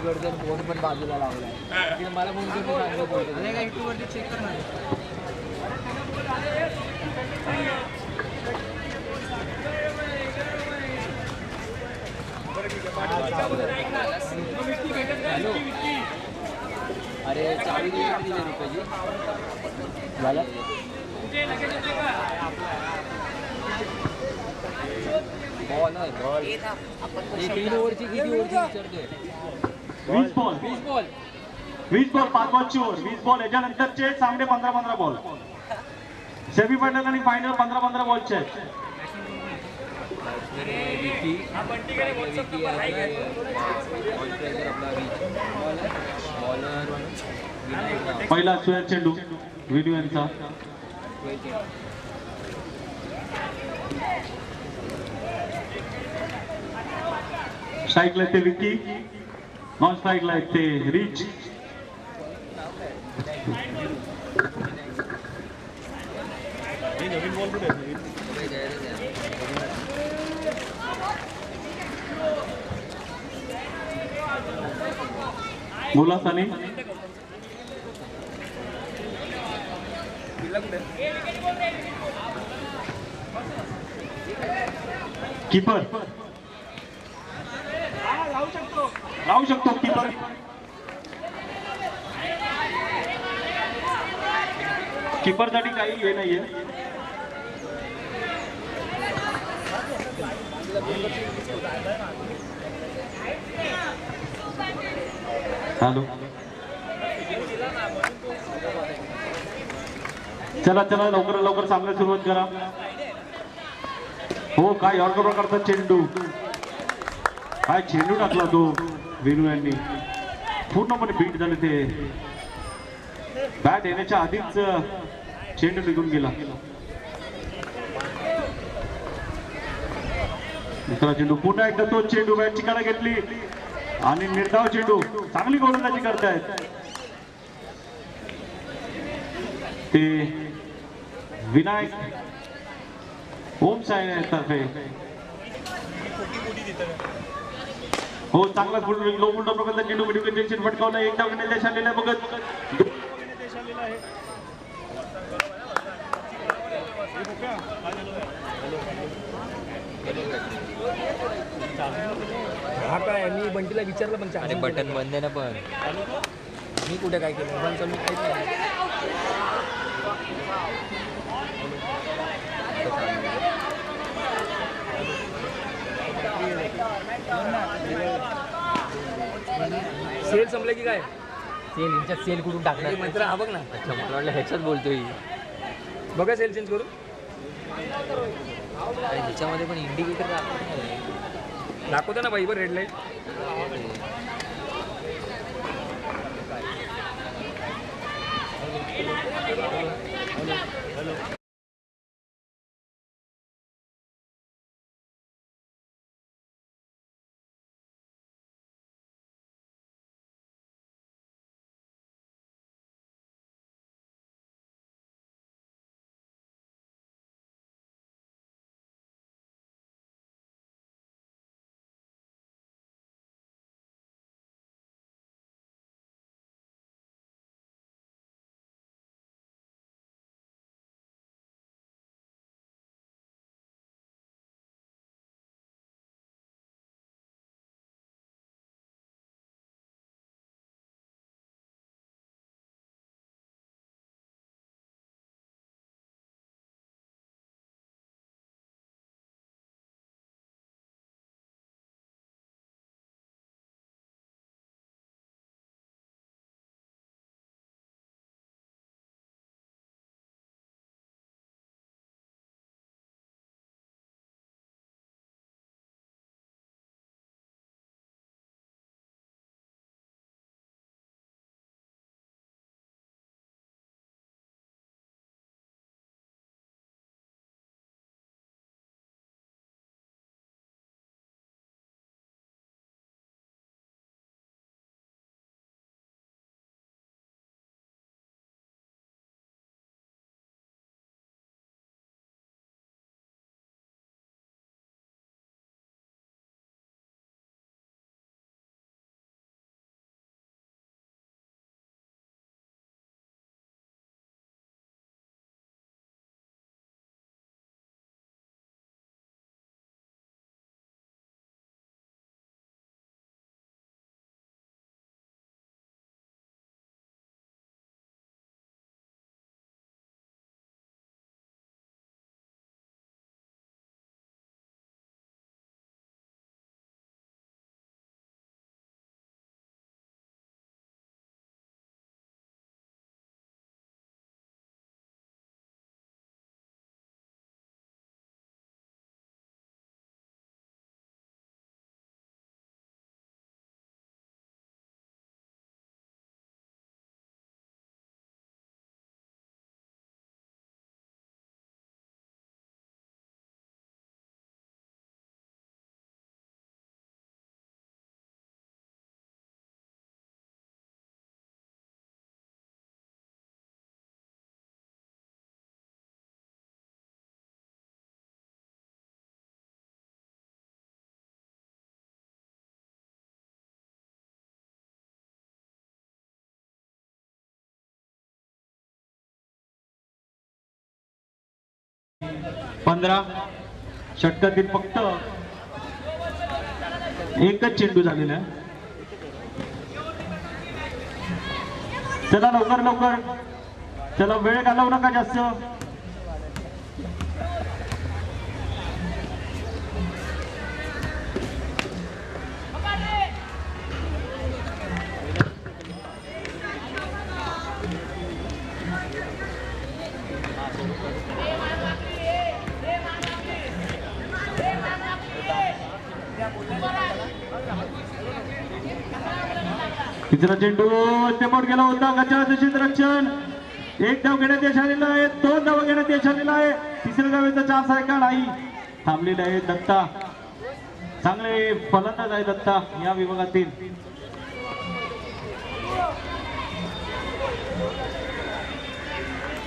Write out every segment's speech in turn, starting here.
करतो फोन पण बाजूला लावलाय मला फोन करून सांगतो अरे काय YouTube वरती चेक कर ना अरे चावी दिली रुपयाची झालं बॉल आहे बॉल 3 ओव्हरची किती ओव्हरची विचारतोय 20 बॉल 20 बॉल 5 बॉलची ओव्हर 20 बॉल याच्यानंतरचे सामने 15-15 बॉल सेमीफायनल आणि फायनल 15-15 बॉलचे आहेत पहिला सुरेश चेंडू विनू यांचा स्ट्राईकला येते विकी नॉन स्ट्राईकला येते रिच नवीन बॉल कुठे बोला सानी कीपर लावू शकतो कीपर कीपरसाठी काही हे नाहीये हॅलो चला चला लवकर लवकर सामन्याला सुरुवात करा हो काय योग्य प्रकारचा चेंडू काय चेंडू टाकला तो वेणू यांनी पूर्णपणे बीट झाले ते बॅट येण्याच्या आधीच चेंडू निघून गेला दुसरा चेंडू पुन्हा एकदा तो चेंडू बॅटची कडा घेतली आणि निर्धाव चेंडू चांगली गोलंदाजी करतायत ते विनायक ओम साई तर्फे हो चांगला लो मुंडा प्रकारचा चेंडू मिडविकेट टेन्शन फटकावला एक डाव घेण्यात यश आलेला बघत हा काय मी बंटीला विचारलं पण अरे बटन बंद आहे ना पण मी कुठे काय केलं पण मी काहीच नाही सेल संपले की काय सेल यांच्यात सेल कुठून टाकणार मित्र हा बघ ना अच्छा मला वाटलं ह्याच्यात बोलतोय बघा सेल चेंज करून ह्याच्यामध्ये पण इंडिकेटर दाखवतो ना बाई रेड लाईट 15. षटकातील फक्त एकच चेंडू झालेला आहे. चला लवकर लवकर, चला वेळ घालवू नका जास्त. तिसरा चेंडू समोर गेला होता. गच्चाचं क्षेत्ररक्षण. एक धाव घेण्यात यश आलेलं आहे. 2 धाव घेण्यात यश आलेलं आहे. तिसऱ्या धावेचा चान्स आहे का? नाही. थांबलेले आहे दत्ता. चांगले फलंदाज आहे दत्ता या विभागातील.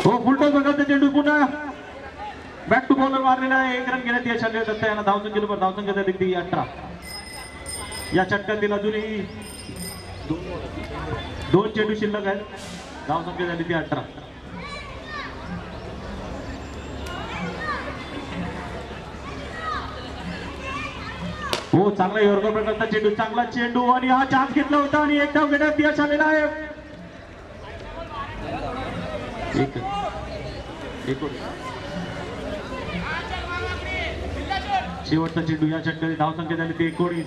हो फुलटॉस प्रकारचा चेंडू पुन्हा बॅक टू बॉलर मारलेला आहे. 1 रन घेण्यात यश आले दत्ता यांना. धावसंख्येवर धावसंख्या झाली ती 18. या षटकातील अजूनही 2 चेंडू शिल्लक आहेत. धावसंख्या झाली ती 18. हो चांगला योर्कर प्रकारचा चेंडू. चांगला चेंडू आणि हा चान्स घेतला होता आणि 1 धाव घेण्यात यश आलेला आहे. शेवटचा चेंडू. या षटकाची धावसंख्या झाली ती 19.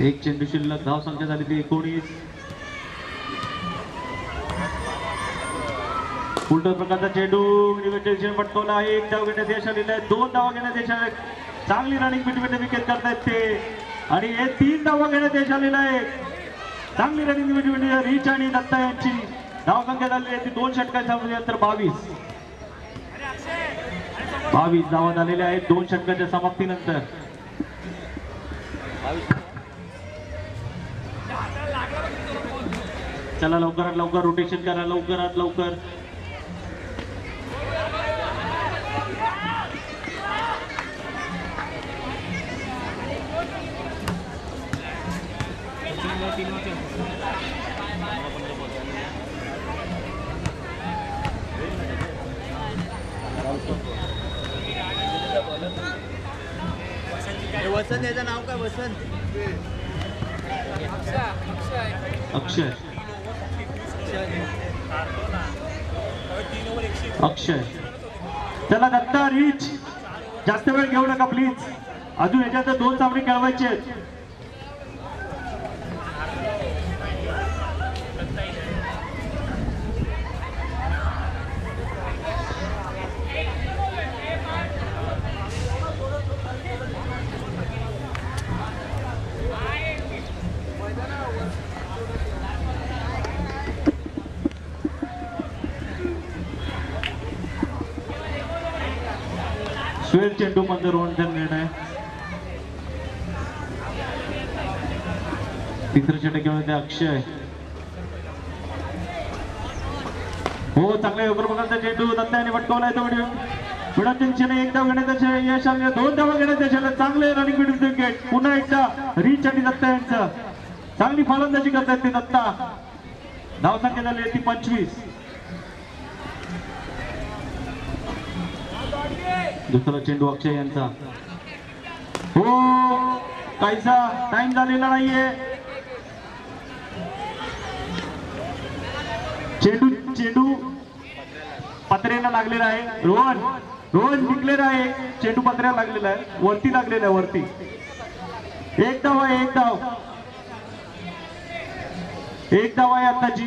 एक चेंडू शिल्लक. धावसंख्या झाली ती 19. उलट प्रकारचा चेंडू पटकवला आहे. 1 धाव घेण्यात यश आलेलं आहे. 2 धावा घेण्यात यश आले. चांगली रनिंग बिटवीन विकेट करतायत ते आणि हे 3 धावा घेण्यात यश आलेलं आहे. चांगली रनिंग बिटवीन रिच आणि दत्ता यांची. धावसंख्या झाली आहे ती 2 षटकांच्या नंतर 22 धावा झालेल्या आहेत 2 षटकाच्या समाप्तीनंतर. चला लवकरात लवकर रोटेशन करा. लवकरात लवकर. वसंत याचं नाव काय? वसंत अक्षय. अक्षय. चला दत्ता रिच. जास्त वेळ घेऊ नका प्लीज. अजून याच्यात 2 सामने खेळवायचे आहेत. सुहेल चेंडू मध्ये रोहनचा निर्णय. तिसरं षटक घेऊन येते अक्षय. हो चांगला योग्य प्रकारचा चेंडू दत्ता यांनी पटकावला आहे. विडंबनेने 1 धाव घेण्यात यश आले. 2 धावा घेण्यात यश आले. चांगले रनिंग बिटवीन विकेट. पुन्हा एकदा रिच आणि दत्ता यांचं. चांगली फलंदाजी करतायत ते दत्ता. धावसंख्या झाली ती 25. दुसरा चेंडू अक्षय यांचा. हो काहीसा टाइम झालेला नाहीये. चेंडू पत्र्याला लागलेला आहे. रोहन जिंकलेला आहे. चेंडू पत्र्याला लागलेला आहे. वरती लागलेला आहे. वरती 1 धाव आहे. 1 धाव. 1 धाव आहे आताची.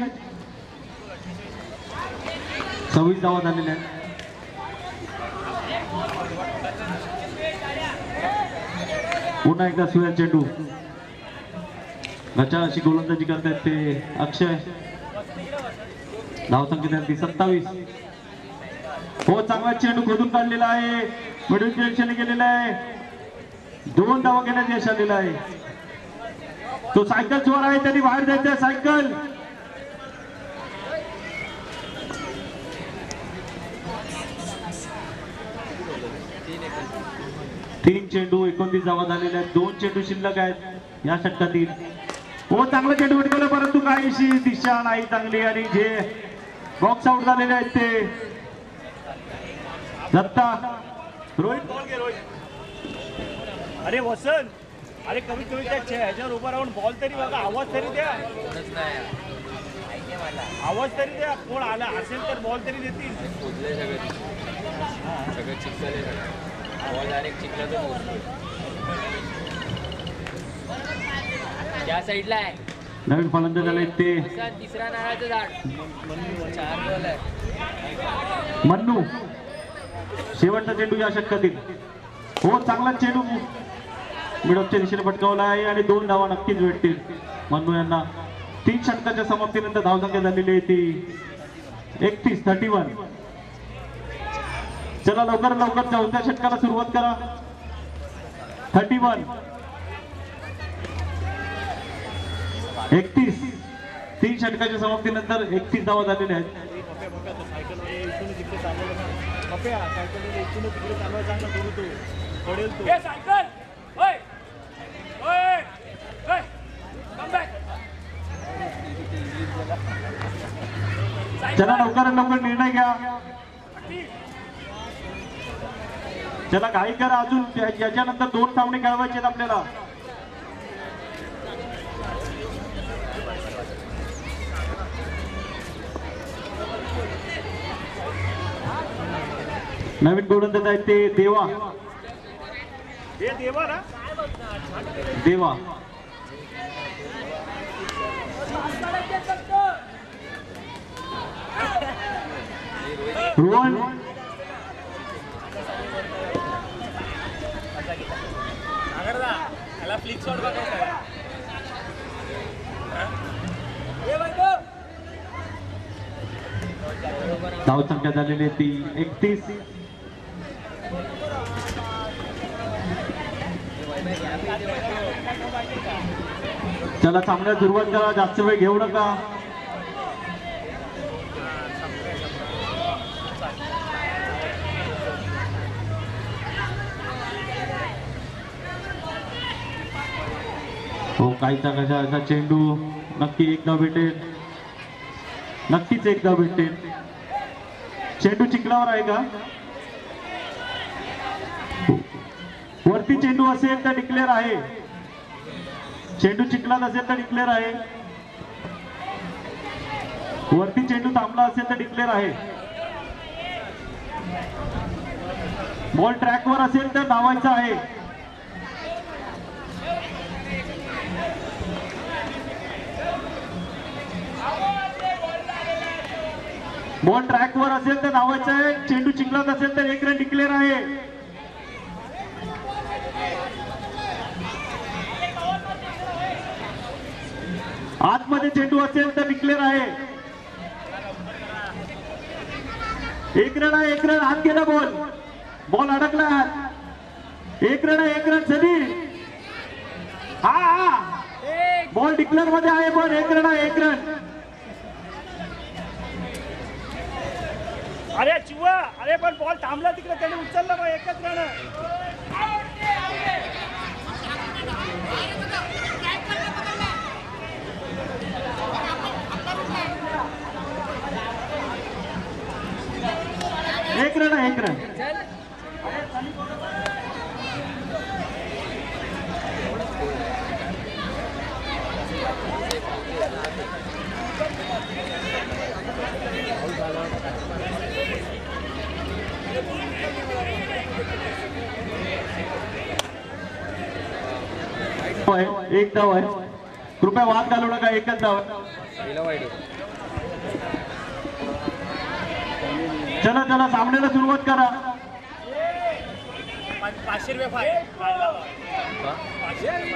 26 धावा झालेल्या आहेत. पुन्हा एकदा सुहेल चेंडू. गचा अशी गोलंदाजी करतायत ते अक्षय. धावसंख्या 27. हो चांगला चेंडू खोदून काढलेला आहे. मिडल डिरेक्शन गेलेला आहे. 2 धावा घेण्यात यश आलेला आहे. तो सायकल चोर आहे. त्यांनी बाहेर जायचं. सायकल. तीन चेंडू 29 धावा झालेल्या आहेत. 2 चेंडू शिल्लक आहेत या षटकातील. हो चांगला चेंडू उडकवला परंतु काहीशी दिशा नाही चांगली आणि जे बॉक्स आउट झालेले आहेत ते दत्ता. रोहित बॉल घे रोहित. अरे वसंत, अरे कमीत कमी त्या ह्याच्यावर उभं राहून बॉल तरी बघा, आवाज तरी द्या, आवाज तरी द्या. कोण आला असेल तर बॉल तरी देतील. सगळं चिखल आवाज डायरेक्ट चिखला तर या साईडला आहे. नवीन फलंदाज झाले ते तिसरा नारळाचं झाड 4 बॉल आहे. मन्नू. शेवटचा चेंडू या षटकातील. हो चांगला चेंडू मिडॉपच्या दिशेने पटकावला आहे आणि 2 धावा नक्कीच भेटतील मन्नू यांना. 3 षटकाच्या समाप्तीनंतर धावसंख्या झालेली आहे ती 31. चला लवकर लवकर 4थ्या षटकाला सुरुवात करा. 31. 31. 3 षटकाच्या समाप्तीनंतर 31 धावा झालेल्या आहेत. चला लवकर लवकर निर्णय घ्या. चला घाई करा, अजून याच्यानंतर 2 सामने खेळवायचे आहेत आपल्याला. नवीन गोलंदाज आहेत ते देवा. देवा रोहन. धावसंख्या झालेली ती 31. चला सामन्यात सुरुवात करा, जास्त वेळ घेऊ नका. हो काहीचा कशा असा चेंडू नक्की एकदा भेटेल, नक्कीच एकदा भेटेल. चेंडू चिखलावर आहे का? वरती चेंडू असेल तर डिक्लेअर आहे. चेंडू चिखलात असेल तर डिक्लेअर आहे. वरती चेंडू थांबला असेल तर डिक्लेअर आहे. बॉल ट्रॅकवर असेल तर धावायचा आहे. बॉल ट्रॅकवर असेल तर धावायचा आहे. चेंडू चिखलात असेल तर 1 रन डिक्लेअर आहे. आतमध्ये चेंडू असेल तर डिक्लेअर आहे. 1 रन आहे. 1 रन आत गेला बॉल. बॉल अडकला आत. 1 रन आहे. 1 रन सनी. हा बॉल डिक्लेअर मध्ये आहे. बॉल 1 रन आहे. 1 रन. अरे चिवा, अरे पण बॉल थांबला तिकडे, त्याने उचलला बा. 1च रन. एक रन आहे. 1 रन. एक धाव आहे. कृपया वाद घालू नका. 1च धाव आहे. चला चला सामन्याला सुरुवात करा. 500 रुपये फाईन.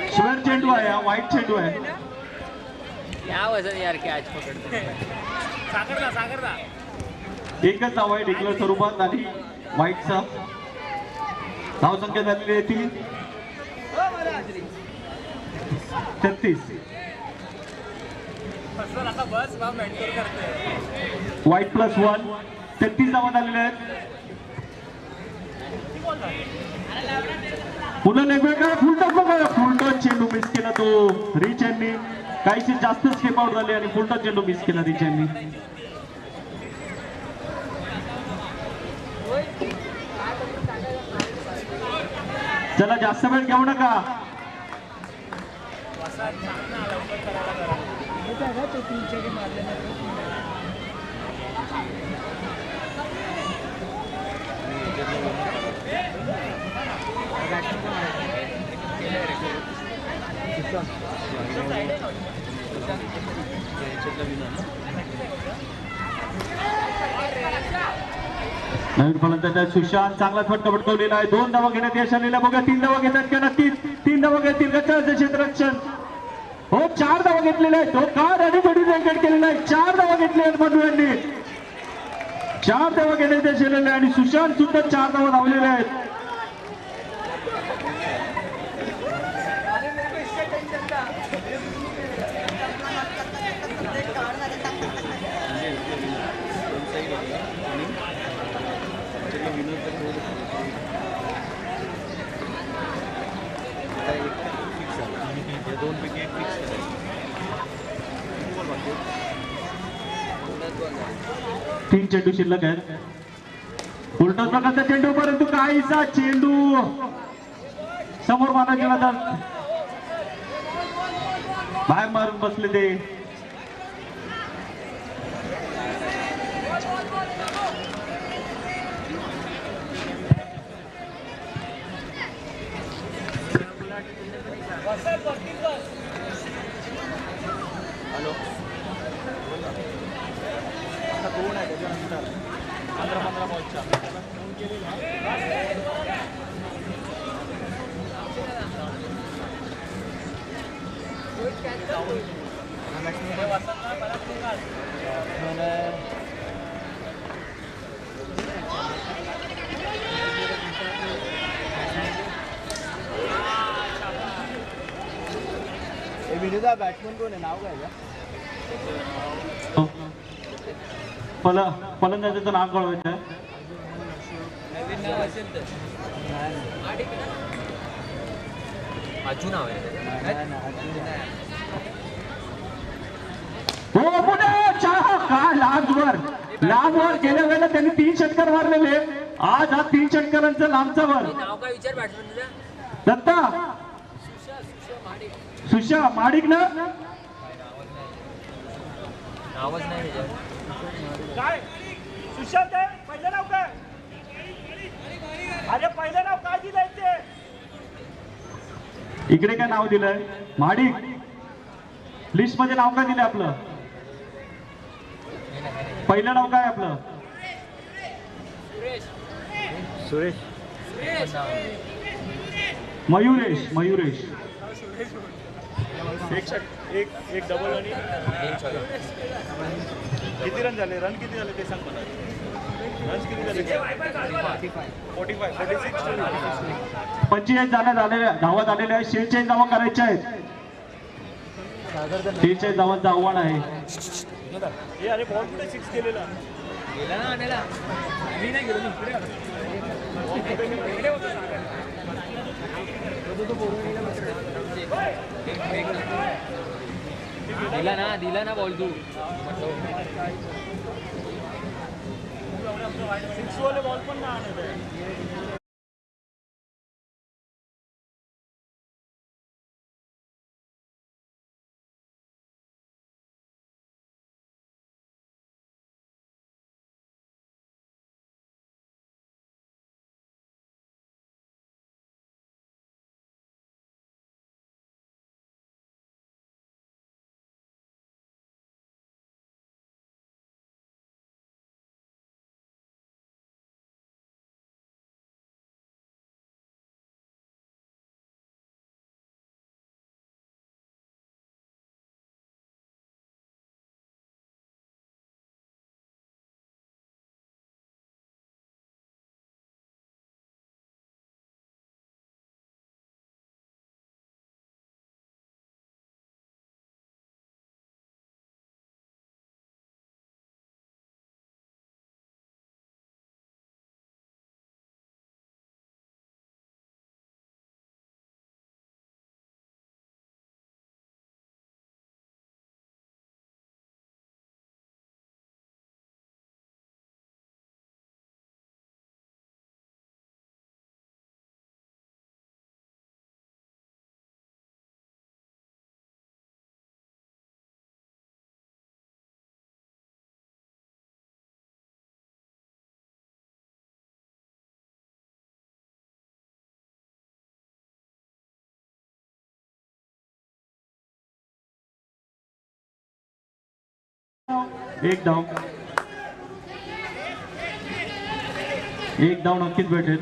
स्क्वेअर चेंडू आहे. हा व्हाईट चेंडू आहे. क्या वजन यार कॅच पकडतो. सागरदा 1च धाव आहे डिक्लेअर स्वरूपात आणि व्हाईटचा. धावसंख्या झालेली आहे ती 36. व्हाईट +1 33 धावा झालेल्या आहेत. पुन्हा वेगवेगळा फुलटॉस बघा. फुलटॉस चेंडू मिस केला तो रिच यांनी. काहीशी जास्त स्केप आउट झाले आणि फुलटा चेंडू मिस केला रिचांनी. चला जास्त वेळ घेऊ नका. नवीन फलंदाज सुशांत चांगला फटका पटकवलेला आहे. 2 धावा घेण्यात यश आलेला आहे. बघा 3 धावा घेतात का नक्कीच 3 धावा घेतील का क्षेत्ररक्षण. हो 4 धावा घेतलेल्या आहेत. हो कार आणि थोडी रंगट केलेला आहे. 4 धावा घेतल्या आहेत मधू यांनी. 4 धावा घेण्यात यश आलेले आणि सुशांत सुद्धा 4 धावा धावलेल्या आहेत. तीन चेंडू शिल्लक आहेत. उलटा प्रकारचा चेंडू परंतु काहीसा चेंडू समोर मारा गेला तर बाहेर मारून बसले ते. बॅट्समन कोण आहे नाव काय फलंदाजाचं नाव कळवायचं. हो काय लांबवर गेल्या वेळेला त्यांनी 3 षटकार मारलेले. आज हा 3 षटकारांचा लांबचा वर. दत्ता सुशा माडिक ना नावच नाही काय सुशांत आहे. पहिलं नाव काय. अरे पहिलं नाव काय दिलंय ते. इकडे काय नाव दिलंय माडिक. लिस्ट मध्ये नाव काय दिलंय आपलं. पहिलं नाव काय आपलं. सुरेश मयुरेश एक डबल आणि किती रन झाले. रन किती झाले ते सांग मला. रन किती झाले. 45 धावा झालेल्या आहेत. 46 धावा करायच्या आहेत. 46 धावांचं आव्हान आहे. अरे बॉल कुठे 6 केलेला गेला ना आणायला. मी नाही गेलो. दिला ना बॉल तू. 6 वाले बॉल पण ना आणत. एक धाव नक्कीच भेटेल.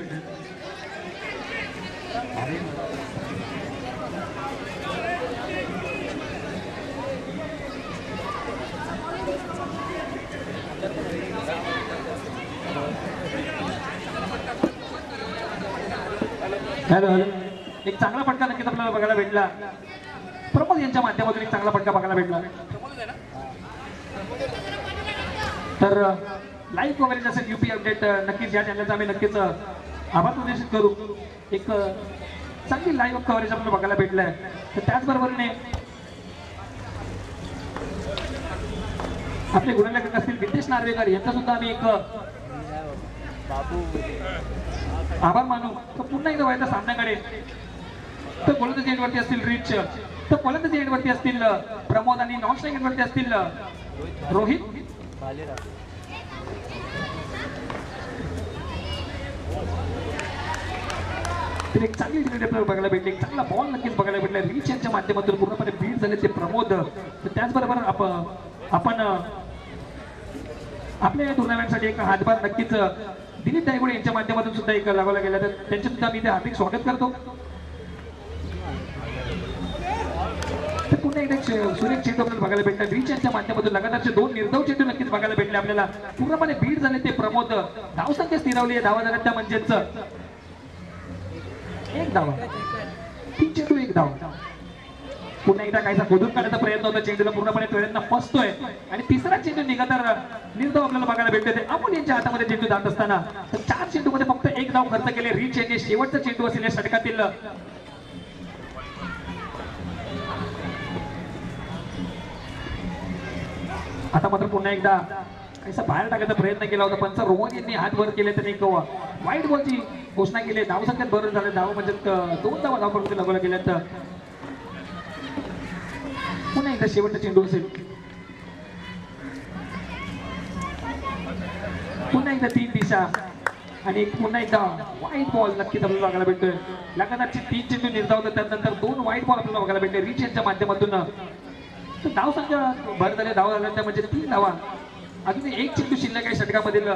हॅलो हॅलो, एक चांगला फटका नक्कीच आपल्याला बघायला भेटला. प्रमोद यांच्या माध्यमातून एक चांगला फटका बघायला भेटला. तर लाईव्ह वगैरे जसं UP अपडेट नक्कीच या चॅनलचा आम्ही नक्कीच आभार प्रदर्शित करू. एक चांगली लाईव्ह कव्हरेज आपल्याला बघायला भेटलंय. तर त्याचबरोबरीने आपले गुणलेखक असतील विद्येश नार्वेकर यांचा सुद्धा आम्ही एक आभार मानू. तर पुन्हा एकदा व्हायचा सामन्याकडे. तर गोलंदाजी एंडवरती असतील रिच, तर गोलंदाजी एंडवरती असतील प्रमोद आणि नॉन स्ट्राईक एंडवरती असतील रोहित. तर एक चांगली डिलिव्हरी आपल्याला बघायला भेटली. एक चांगला बॉल नक्कीच बघायला भेटला. रिच यांच्या माध्यमातून पूर्णपणे बीट झाले ते प्रमोद. तर त्याचबरोबर आपण आपल्या या टुर्नामेंटसाठी एक हातभार नक्कीच दिलीप दायगुडे यांच्या माध्यमातून सुद्धा एक लावला गेला. तर त्यांचे सुद्धा मी इथे हार्दिक स्वागत करतो. तर पुन्हा एकदा सुरेख चेंडू आपल्याला बघायला भेटला. रिच यांच्या माध्यमातून लगातारचे 2 निर्धाव चेंडू नक्कीच बघायला भेटले आपल्याला. पूर्णपणे बीट झाले ते प्रमोद. धावसंख्या स्थिरावली आहे. धावा झाल्या त्या म्हणजेच एक धावा, 3 चेंडू 1 धाव. पुन्हा एकदा काहीसा खोदून काढण्याचा प्रयत्न होता. चेंडूला पूर्णपणे प्रयत्न फसतोय आणि तिसरा चेंडू निघातार निर्धाव आपल्याला बघायला भेटते. ते अमोल यांच्या हातामध्ये चेंडू जात असताना तर 4 चेंडू मध्ये फक्त 1 धाव खर्च केले. रिच यांनी शेवटचा चेंडू असेल या षटकातील. आता मात्र पुन्हा एकदा काहीसा बाहेर टाकायचा प्रयत्न केला होता. पंच रोहन यांनी हात वर केले. त्यांनी एक वाईट बॉलची घोषणा केली. धावसंख्येत भर झाले. धाव म्हणजे 2 धावा धावपट्टी लागवल्या गेल्यात. पुन्हा एकदा शेवटचा चेंडू असेल. पुन्हा एकदा 3 दिशा आणि पुन्हा एकदा वाईट बॉल नक्कीच आपल्याला बघायला भेटतोय. लगातारचे 3 चेंडू निर्धावले. त्यानंतर 2 वाईट बॉल आपल्याला बघायला भेटले रिच यांच्या माध्यमातून. तर धाव संख्या भर झाले. धाव झाल्या त्या म्हणजे 3 धावा. अजून 1 चेंडू शिल्लक आहे षटकामधील.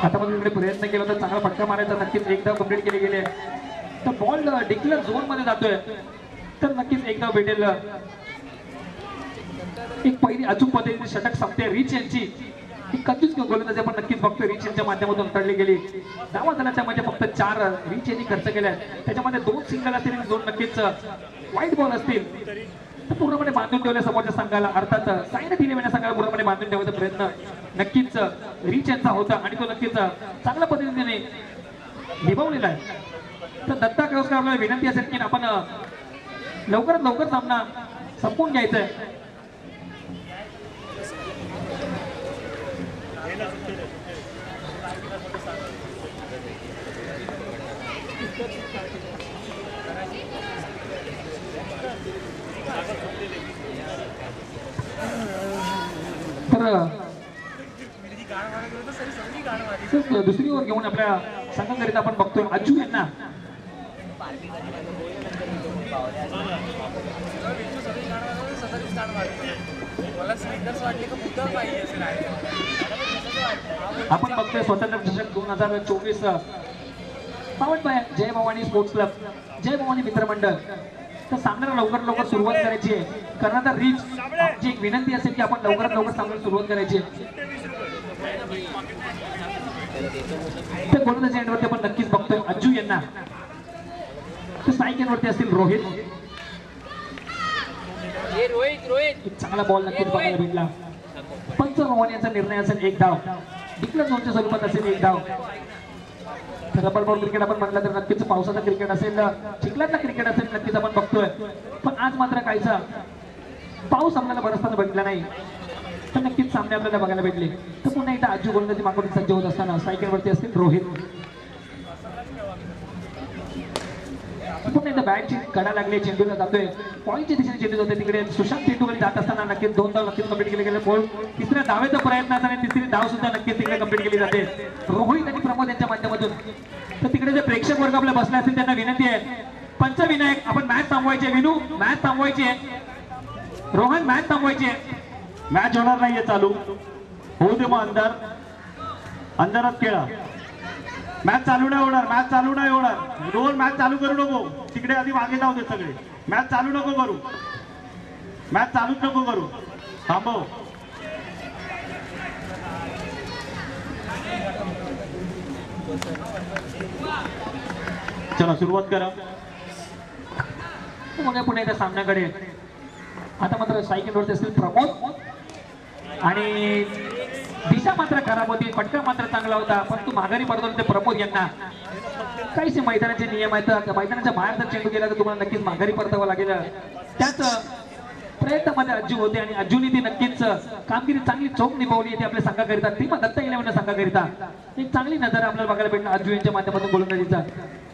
आता पण इकडे प्रयत्न केला तर चांगला फटका मारायचा. नक्कीच 1 धाव कंप्लीट केले गेले. तर बॉल डिक्लेअर झोन मध्ये जातोय. तर नक्कीच 1 धाव भेटेल. एक पहिली अचूक पद्धतीने षटक संपते रिच यांची. ही कंजूस गोलंदाजी आपण नक्कीच बघतोय. रिच यांच्या माध्यमातून तडली गेली. धावा झाल्या त्यामध्ये फक्त 4 रिच यांनी खर्च केल्या. त्याच्यामध्ये 2 सिंगल असतील आणि 2 नक्कीच वाईट बॉल असतील. पूर्णपणे बांधून ठेवल्या समोरच्या संघाला. अर्थात साईने दिलेल्या संघाला पूर्णपणे बांधून ठेवायचा प्रयत्न नक्कीच रिच यांचा होता आणि तो नक्कीच चांगल्या पद्धतीने निभावलेला आहे. तर दत्ता केळकर आपल्याला विनंती असेल की आपण लवकरात लवकर सामना संपवून घ्यायचा आहे. तर दुसरी ओव्हर घेऊन आपल्या संघाकरिता आपण बघतोय अज्जू यांना. आपण बघतोय स्वतंत्र चषक 2024 powered by Jai Bhavani sports club, Jai Bhavani मित्रमंडळ. तर सामन्याला लवकर लवकर सुरुवात करायची आहे. कर्नाटक रिच आमची एक विनंती असेल की आपण लवकरात लवकर सामन्याला सुरुवात करायची आहे. तर गोलंदाजी एंडवरती आपण नक्कीच बघतोय अज्जू यांना. तर स्ट्राईक एंडवरती असतील रोहित. एक चांगला बॉल नक्कीच बघायला भेटला. पंच रोहन यांचा निर्णय असेल 1 धाव. डिक्लेअर झोनच्या स्वरूपात असेल 1 धाव. रबर बॉल क्रिकेट आपण म्हटलं तर नक्कीच पावसाचं क्रिकेट असेल, चिखलातलं क्रिकेट असेल नक्कीच आपण बघतोय. पण आज मात्र काहीसा पाऊस आपल्याला बरसताना बघितला नाही. तर नक्कीच सामने आपल्याला बघायला भेटले. तर पुन्हा एकदा आजू गोलंदाजी मागून सज्ज होत असताना स्ट्रायकरवरती असतील रोहित. पुन्हा एकदा बॅटची कडा लागली, चेंडूला जातोय पॉईंटच्या दिशेने चेंडू जातोय तिकडे. सुशांत चेंडूकडे जात असताना नक्कीच 2 धाव नक्कीच कंप्लीट केले गेले. तिसऱ्या धावेचा प्रयत्न असताना तिसरी धाव सुद्धा नक्कीच तिकडे कंप्लीट केली जाते रोहित आणि प्रमोद यांच्या माध्यमातून. तर तिकडे जे प्रेक्षक वर्ग आपले बसले असतील त्यांना विनंती आहे, पंचविनायक आपण मॅच थांबवायची आहे. विनू मॅच थांबवायची आहे, रोहन मॅच थांबवायची आहे. मॅच होणार नाहीये चालू, होऊ दे मग अंधारात खेळा. मॅच चालू नाही होणार, मॅच चालू नाही होणार. रोहन मॅच चालू करू नको, तिकडे आधी मागे जाऊ दे सगळे. मॅच चालू नको करू, मॅच चालूच नको करू, थांबव. चला सुरुवात करा. पुन्हा एकदा सामन्याकडे. आता मात्र सायकलवरती असतील प्रमोद आणि दिशा मात्र खराब होती, फटका मात्र चांगला होता, परंतु माघारी पडतो ते प्रमोद यांना. काहीसे मैदानाचे नियम आहेत, मैदानाच्या बाहेर जर चेंडू गेला तर तुम्हाला नक्कीच माघारी परतावं लागेल. त्याच प्रयत्नामध्ये अज्जू होते आणि अज्जूने ती नक्कीच कामगिरी चांगली चोख निभावली आहे आपल्या संघाकरिता. ती पण दत्ता इलेव्हन संघाकरिता एक चांगली नजर आपल्याला बघायला भेटणार अज्जू यांच्या माध्यमातून गोलंदाजीचा.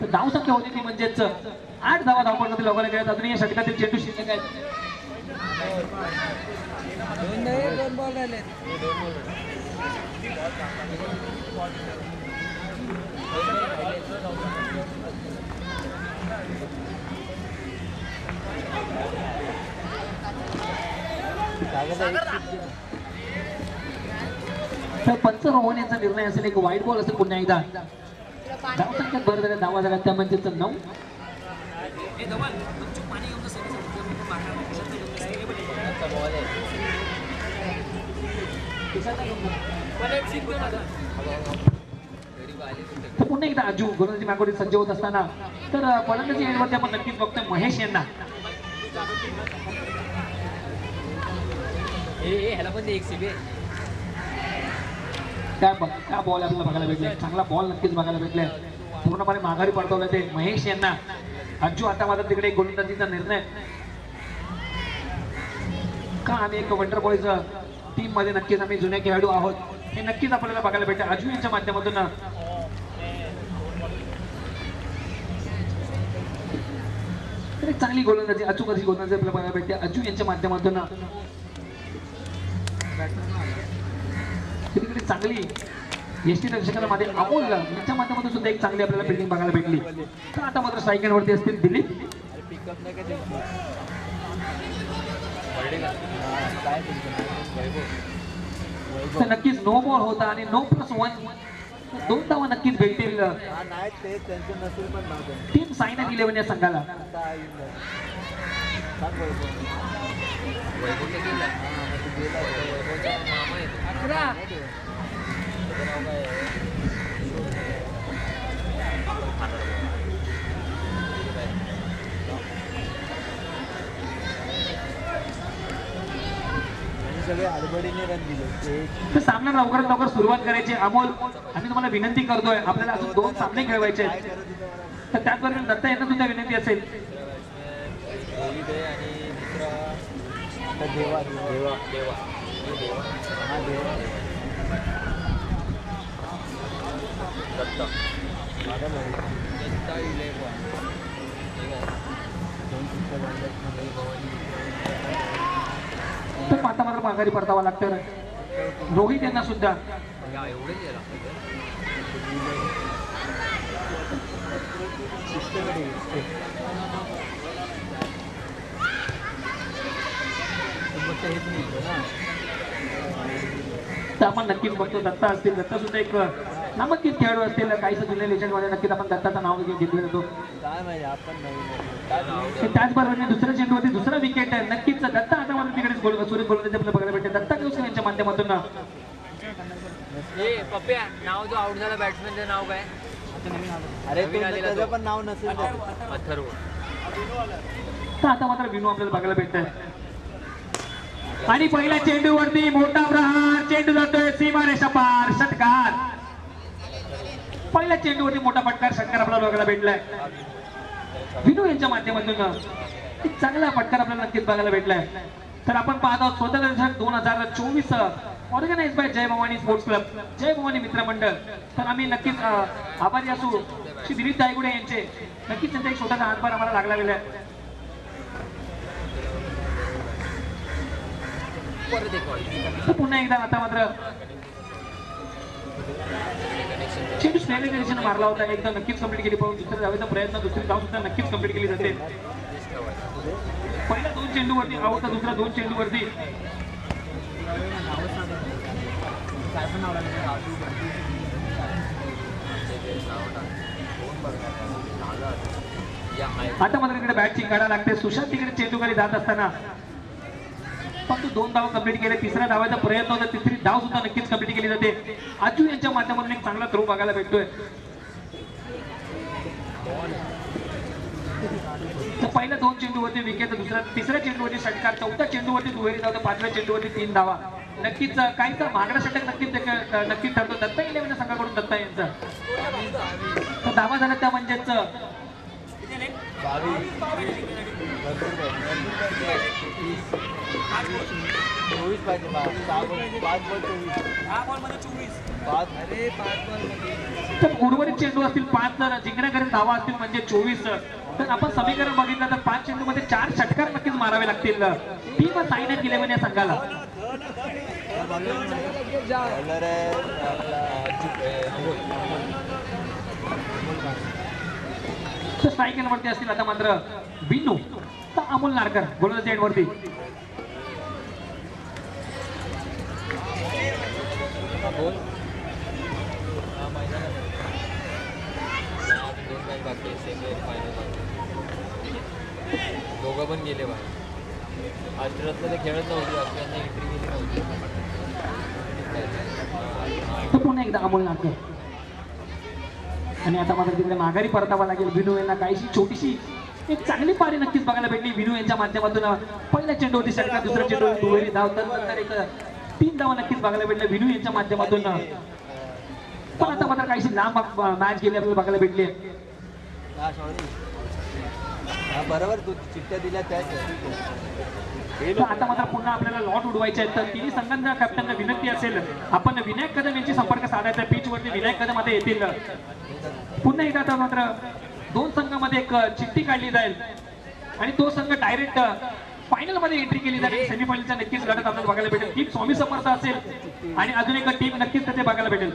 तर धाव संख्या होती ती म्हणजेच 8 धावा धावपळातील लोकांना गेल्यात. अजूनही या षटकातील चेंडू शिल्लक आहेत. तर पंच रोहन यांचा निर्णय असेल, एक वाईट बॉल असेल पुन्हा एकदा. धाव संख्यात भर झाल्या, धावा झाल्या त्या म्हणजे 9. तर पुन्हा एकदा अजू गोलंदाजी मागोडी सज्ज होत असताना तर फलंदाजी एंडवरती आपण नक्कीच बघतोय महेश यांना. ह्याला पण एक सीबी काय बॉल आपल्याला बघायला भेटले, चांगला बॉल नक्कीच बघायला भेटलाय. पूर्णपणे माघारी पडतवलं ते महेश यांना. अज्जू आता मात्र तिकडे एक गोलंदाजीचा निर्णय का आम्ही एक वंडर बॉयज टीम मध्ये नक्कीच आम्ही जुने खेळाडू आहोत हे नक्कीच आपल्याला बघायला भेटते अज्जू यांच्या माध्यमातून. एक चांगली गोलंदाजी अचूक अशी गोलंदाजी आपल्याला बघायला भेटते अज्जू यांच्या माध्यमातून. तिकडे चांगली यष्टी रक्षकाला मध्ये अमोल यांच्या माध्यमातून सुद्धा एक चांगली आपल्याला फिल्डिंग बघायला भेटली. तर आता मात्र स्ट्राईक वरती असतील दिलीप. तर नक्कीच नो बॉल होता आणि 9+1 2 धावा नक्कीच भेटतील टीम सायना इलेव्हन या संघाला. तर सामना लवकरात लवकर सुरुवात करायची. अमोल आम्ही तुम्हाला विनंती करतोय, आपल्याला अजून 2 सामने खेळवायचे आहेत. तर त्याचबरोबर दत्ता यांना सुद्धा विनंती असेल. तर आता मात्र माघारी परतावा लागतं रोहित यांना सुद्धा. तर आपण नक्कीच बघतो दत्ता असतील, दत्ता सुद्धा एक नामांकित खेळाडू असतील. काही जुन्या लेजंड मध्ये नक्कीच आपण दत्ताचं नाव घेतलं जातो. त्याचबरोबर दुसऱ्या चेंडूवरती दुसरा विकेट आहे. नक्कीच दत्ता आता मला तिकडे सुरेश गोलंदाजी आपल्याला बघायला भेटते दत्ता केवस्कर यांच्या माध्यमातून. पप्प्या नाव जो आउट झाला बॅट्समॅनचं नाव काय? अरे त्याचं पण नाव नसेल अथर्व. तर आता मात्र विनू आपल्याला बघायला भेटतंय आणि पहिल्या चेंडूवरती मोठा प्रहार, चेंडू जातोय सीमारेषा पार, षटकार. पहिल्या चेंडूवरती मोठा फटकार, षटकार आपल्याला बघायला भेटलाय विनू यांच्या माध्यमातून. एक चांगला फटकार आपल्याला नक्कीच बघायला भेटलाय. तर आपण पाहत आहोत स्वतंत्र दशक 2024 organise bye Jai Bhavani sports club, Jai Bhavani मित्र मंडळ. तर आम्ही नक्कीच आभारी असू श्री दिलीप दायगुडे यांचे नक्कीच त्यांचा एक छोटासा हातभार आम्हाला लागला गेला आहे. तर पुन्हा एकदा आता मात्र चेंडू स्नेहल कनेक्शन मारला होता, एकदा नक्कीच कंप्लीट केली, पण दुसऱ्या धावेचा प्रयत्न, दुसरी धाव सुद्धा नक्कीच कंप्लीट केली जाते. पहिल्या 2 चेंडूवरती आउट तर दुसऱ्या 2 चेंडूवरती आता मात्र इकडे बॅट चिंगाडा लागते. सुशांत तिकडे चेंडूकडे जात असताना फक्त 2 धावा कंप्लीट केले, तिसऱ्या धावाचा प्रयत्न होता, तिसरी धाव सुद्धा नक्कीच कंप्लीट केली जाते. आजू यांच्या माध्यमातून एक चांगला थ्रो बघायला भेटतोय. तर पहिल्या 2 चेंडूवरती विकेट, तिसऱ्या चेंडूवरती षटकार, 4थ्या चेंडूवरती दुहेरी धाव, 5व्या चेंडूवरती 3 धावा. नक्कीच काहीचा मागडा षटक नक्कीच ठरतो दत्ता इलेव्हन संघाकडून, दत्ता यांचा. तर धावा झाल्या त्या म्हणजेच तर उर्वरित चेंडू असतील 5, तर जिंकण्याकरिता धावा असतील म्हणजे 24. तर आपण समीकरण बघितलं तर 5 चेंडू मध्ये 4 षटकार नक्कीच मारावे लागतील टीम साईनाथ इलेव्हन या संघाला. तर स्ट्राईक वरती असतील आता मात्र बिनू तर अमोल नारकर गोलंदाज एंड वरती. दोघं पण गेले बाहेर. अष्टरातलं ते खेळत नव्हती, अष्टरातनं एंट्री केली नव्हती. तर पुन्हा एकदा अमोल नारकर आणि आता मात्र तिकडे माघारी परतावा लागेल. विनू यांना काहीशी छोटीशी एक चांगली पारी नक्कीच बघायला भेटली विनू यांच्या माध्यमातून. पहिल्या चेंडूवरती षटकार, दुसऱ्या चेंडूवरती दुहेरी धाव, तर नंतर एक 3 धावा नक्कीच बघायला भेटल्या विनू यांच्या माध्यमातून. पण आता मात्र काहीशी लांब मॅच गेली आपल्याला बघायला भेटली. बरोबर तू चिठ्ठ्या दिल्या त्याच. तर आता मात्र पुन्हा आपल्याला लॉट उडवायचे आहेत. तर तिन्ही संघांना कॅप्टनला विनंती असेल आपण विनायक कदम यांची संपर्क साधायचा. पिच वरती विनायक कदम आता येतील. पुन्हा एकदा आता मात्र 2 संघांमध्ये एक चिठ्ठी काढली जाईल आणि तो संघ डायरेक्ट फायनल मध्ये एंट्री केली जाईल. सेमीफायनलचा नक्कीच लढत आपल्याला बघायला भेटेल. टीम स्वामी समर्थ असेल आणि अजून एक टीम नक्कीच तिथे बघायला भेटेल.